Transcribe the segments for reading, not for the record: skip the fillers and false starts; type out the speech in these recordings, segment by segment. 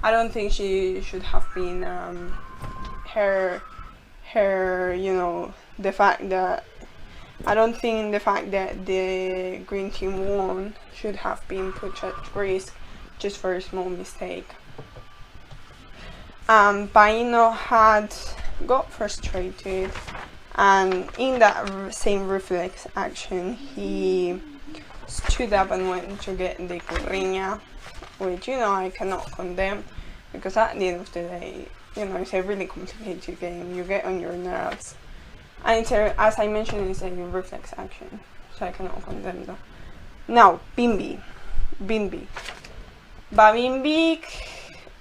I don't think she should have been her you know, the fact that I don't think the fact that the green team won should have been put at risk just for a small mistake. Paino had got frustrated, and in that same reflex action he stood up and went to get the curriña, which, you know, I cannot condemn, because at the end of the day, you know, it's a really complicated game, you get on your nerves, and it's a, as I mentioned, it's a reflex action, so I cannot condemn that. Now, Bimbi. Bimbik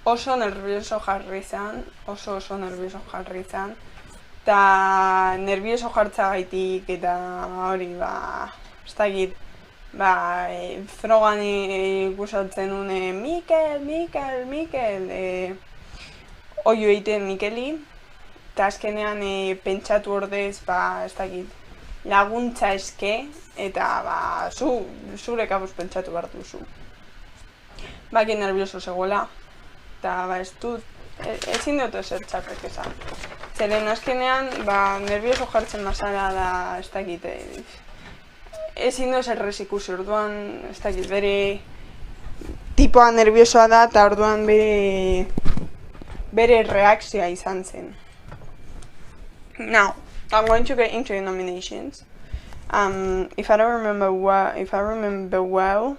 oso nervioso jarri zan, oso nervioso jarri zan, eta nervioso jartzagaitik eta hori, ez dakit, frogan ikusatzen une Mikel, oio egiten Mikeli, eta azkenean pentsatu ordez, ez dakit, laguntza eske, eta zure kabuz pentsatu behar duzu. Baki nervioso zegoela, eta ezin dut ezer txarrek esan. Zeren azkenean, nervioso jartzen bazara da, ez dakit, ezin dut ezer ikusi, orduan, ez dakit, bere tipoa nerviosoa da, eta orduan bere reakzioa izan zen. Now, I'm going to get into the nominations. If I remember well,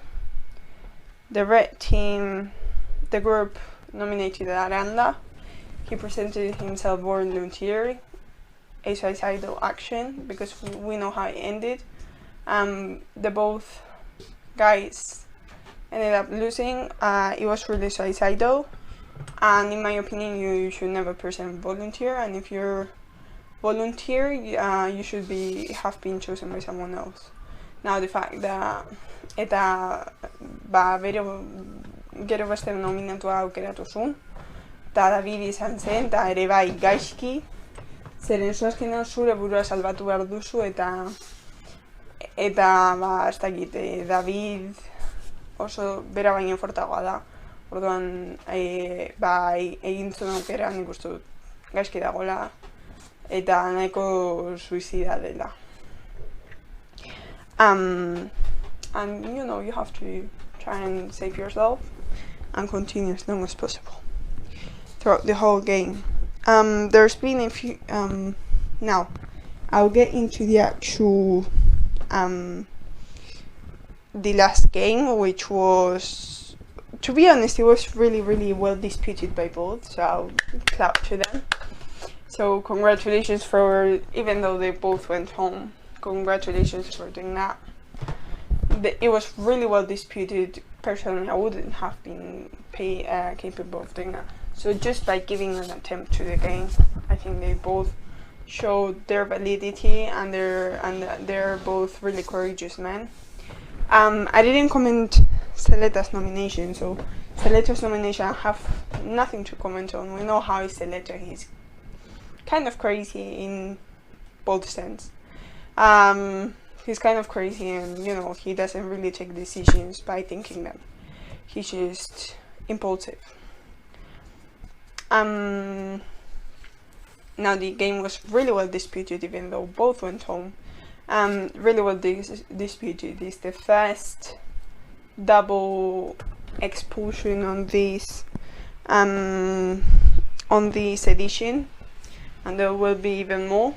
the red team, the group nominated Aranda. He presented himself volunteer, a suicidal action, because we know how it ended. The both guys ended up losing. It was really suicidal, and in my opinion, you should never present volunteer, and if you're volunteer, you should have been chosen by someone else. Now, the fact that gero beste nominatua aukeratu zuen, eta David izan zen, eta ere bai gaizki, zeren zuazkenean zure burua salbatu behar duzu, eta ez dakit, David oso bera baino fortagoa da, orduan egin zuen aukera nik uste dut gaizki dagoela, eta nahiko suizida dela. And you know, you have to try and save yourself and continue as long as possible throughout the whole game. There's been a few, now I'll get into the actual the last game, which was, to be honest, it was really well disputed by both, so I'll clap to them. So congratulations even though they both went home, congratulations for doing that. It was really well disputed. Personally, I wouldn't have been capable of doing that. So just by giving an attempt to the game, I think they both showed their validity, and they're both really courageous men. I didn't comment Celeta's nomination, so Celeta's nomination I have nothing to comment on. We know how Celeta, he's kind of crazy in both sense. He's kind of crazy, and you know, he doesn't really take decisions by thinking them. He's just impulsive. Now the game was really well disputed, even though both went home. Really well disputed. It's the first double expulsion on this edition, and there will be even more.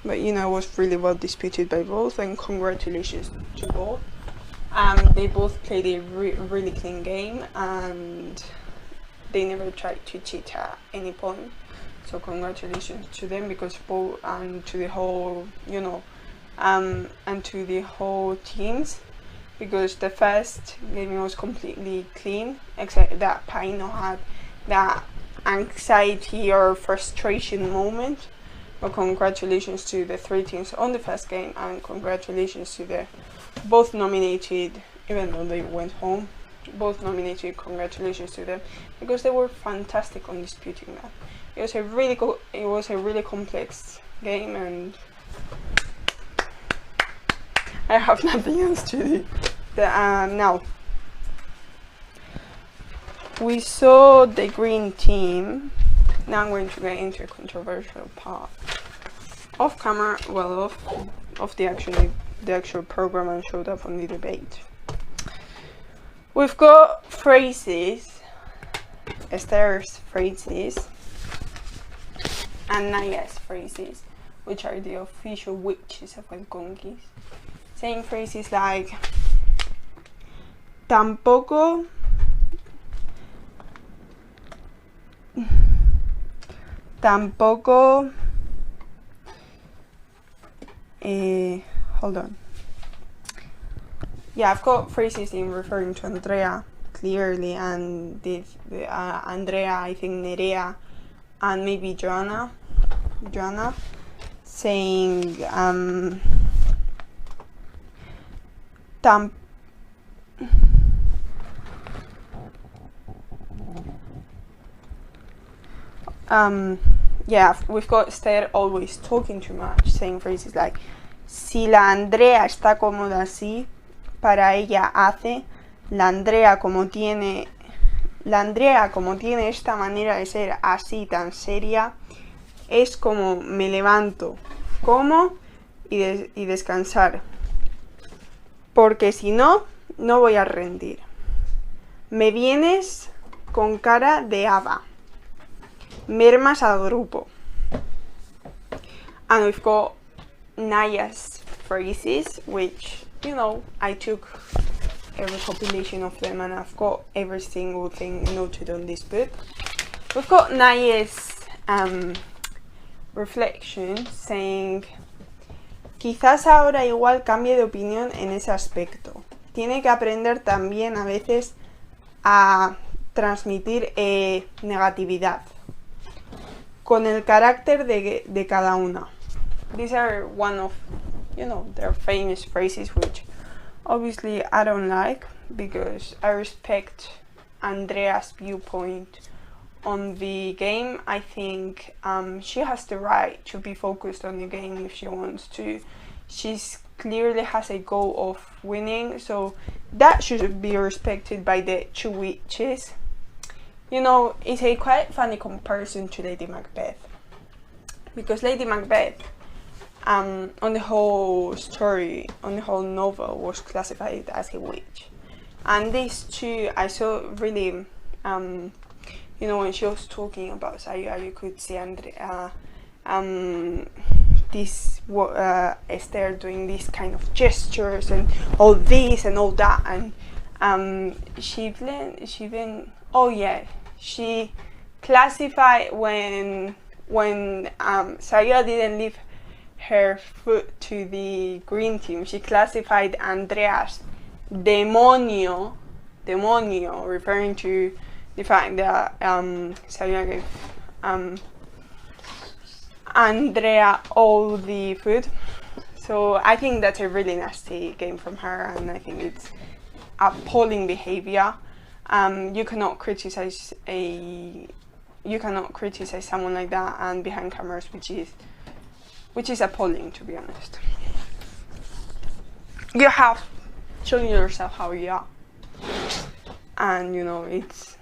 But you know, it was really well disputed by both, and congratulations to both. They both played a really clean game, and they never tried to cheat at any point. So congratulations to them, because both, and to the whole, you know, and to the whole teams, because the first game was completely clean, except that Paino had that anxiety or frustration moment. But congratulations to the three teams on the first game, and congratulations to the both nominated, even though they went home, both nominated, congratulations to them, because they were fantastic on disputing that. It was a really complex game, and I have nothing else to do. Now, we saw the green team. Now I'm going to get into a controversial part. Off camera, well, off the actual program and showed up on the debate. We've got phrases, Esther's phrases, and Naya's phrases, which are the official witches of el Conquis, saying phrases like tampoco, hold on. Yeah, I've got phrases in referring to Andrea clearly, and Andrea, I think Nerea, and maybe Joanna, saying yeah, we've got Esther always talking too much, saying phrases like si la Andrea está cómoda así, para ella hace, la Andrea como tiene esta manera de ser así tan seria, es como me levanto, como y descansar, porque si no, no voy a rendir. Me vienes con cara de haba, mermas al grupo. And we've got Naya's phrases, which, you know, I took a recompilation of them and I've got every single thing noted on this book. We've got Naya's reflection saying, quizás ahora igual cambie de opinión en ese aspecto. Tiene que aprender también a veces a transmitir negatividad con el carácter de cada una. These are one of, you know, their famous phrases, which obviously I don't like because I respect Andrea's viewpoint on the game. I think she has the right to be focused on the game if she wants to. She's clearly has a goal of winning, so that should be respected by the two witches. You know, it's a quite funny comparison to Lady Macbeth, because Lady Macbeth on the whole story, on the whole novel, was classified as a witch, and these two I saw really you know, when she was talking about Saya, you could see Andrea Esther doing these kind of gestures and all this and all that, and she classified when Saya didn't leave her foot to the green team, she classified Andrea's demonio, referring to the fact that Saya gave Andrea all the food. So I think that's a really nasty game from her, and I think it's appalling behavior. You cannot criticize someone like that and behind cameras, which is appalling, to be honest. You have shown yourself how you are, and you know, it's,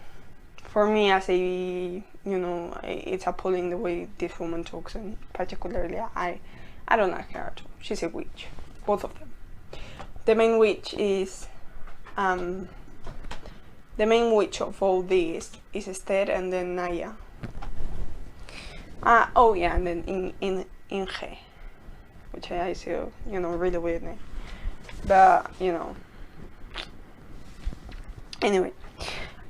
for me as a, you know, it's appalling the way this woman talks, and particularly I don't like her at all. She's a witch, both of them. The main witch is the main witch of all this is Esther, and then Naya. Oh yeah, and then Inge, which I see, you know, really weird name, but you know. Anyway,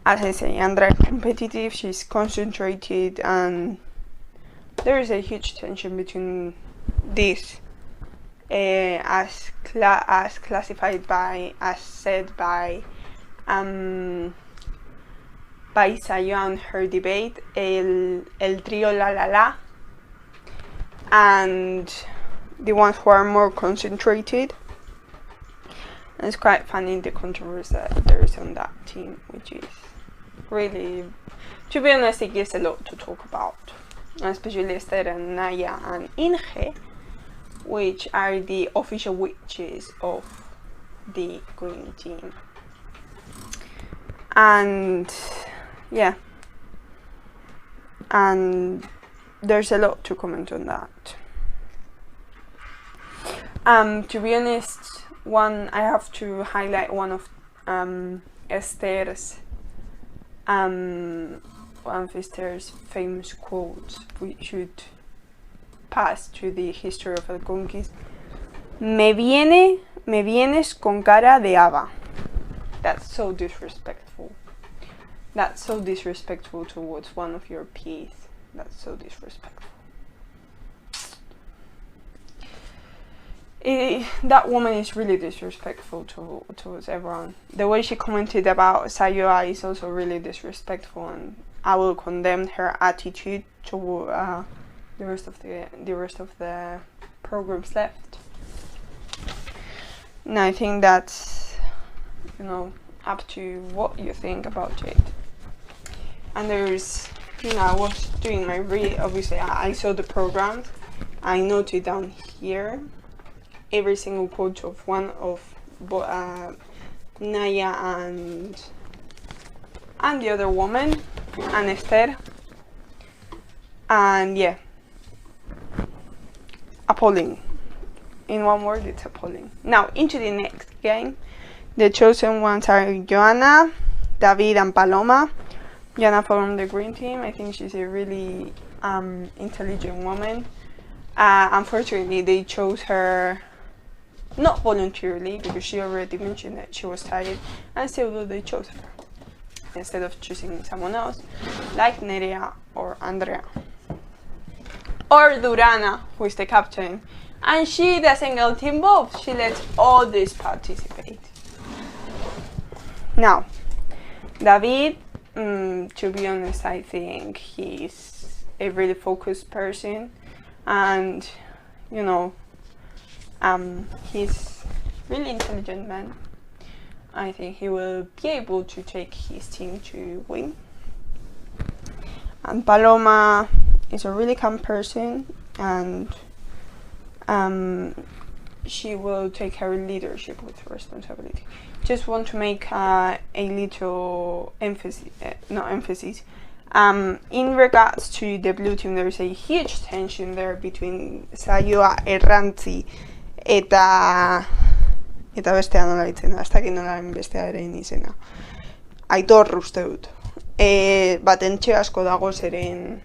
as I say, Andrea is competitive, she's concentrated, and there is a huge tension between this, as classified by, as said by Saya on her debate, el trío la la la, and the ones who are more concentrated. And it's quite funny the controversy that there is on that team, which is really, to be honest, it gives a lot to talk about, especially Esther and Naya and Inge, which are the official witches of the green team. And yeah, and there's a lot to comment on that. To be honest, I have to highlight one of Esther's one of Esther's famous quotes, which should pass to the history of el Conquis. Me vienes con cara de haba. That's so disrespectful. That's so disrespectful towards one of your peers. That's so disrespectful. That woman is really disrespectful towards everyone. The way she commented about Sayua is also really disrespectful, and I will condemn her attitude toward the rest of the programs left. And I think that's, you know, up to what you think about it. And there's, you know, I was doing my obviously I saw the programs. I noted down here every single quote of one of Naya and the other woman, and Esther. And yeah, appalling. In one word, it's appalling. Now, into the next game. The chosen ones are Joanna, David, and Paloma. Joanna from the green team. I think she's a really intelligent woman. Unfortunately, they chose her not voluntarily, because she already mentioned that she was tired, and still they chose her instead of choosing someone else, like Nerea or Andrea. Or Durana, who is the captain. And she doesn't get involved. She lets all this participate. Now, David, to be honest, I think he's a really focused person, and you know, he's really intelligent man. I think he will be able to take his team to win. And Paloma is a really calm person, and she will take her leadership with responsibility. Just want to make a little emphasis, in regards to the blue team. There is a huge tension there between Saioa, Errantzi eta bestea nola ditzen da, ez dakit nolaren bestearen izena. Aitor uste dut. Batentxe asko dago zeren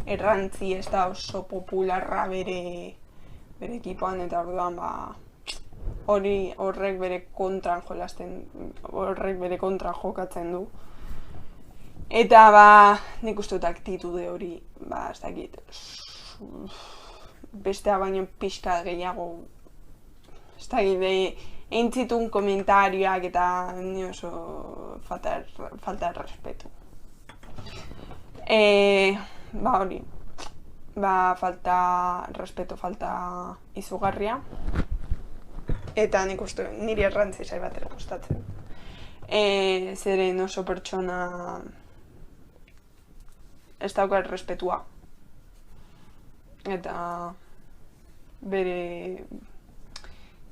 Errantzi ez da oso popularra bere ekipoan, eta orduan horrek bere kontra jokatzen du. Eta nik uste dut aktitude hori, ez dakit, bestea baino pixka gehiago, ez dakit, entzitun komentarioak eta ni oso falta de respeto. Hori, falta respeto, falta izugarria. Eta nik uste, niri Errantzi zai batera gustatzen. Zeren oso pertsona ez dauka respetua. Eta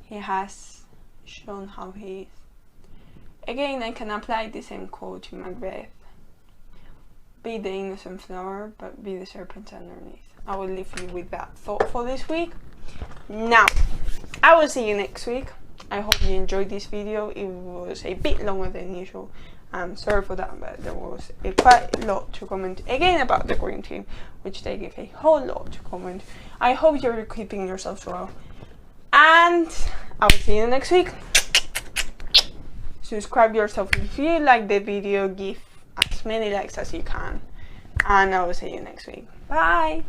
he has shown how he is. Again, I can apply the same quote to Macbeth. Be the innocent flower, but be the serpent underneath. I will leave you with that thought for this week. Now, I will see you next week. I hope you enjoyed this video. It was a bit longer than usual. I'm sorry for that, but there was quite a lot to comment again about the green team, which they give a whole lot to comment. I hope you're keeping yourselves well, and I will see you next week. Subscribe yourself if you like the video, give as many likes as you can, and I will see you next week. Bye.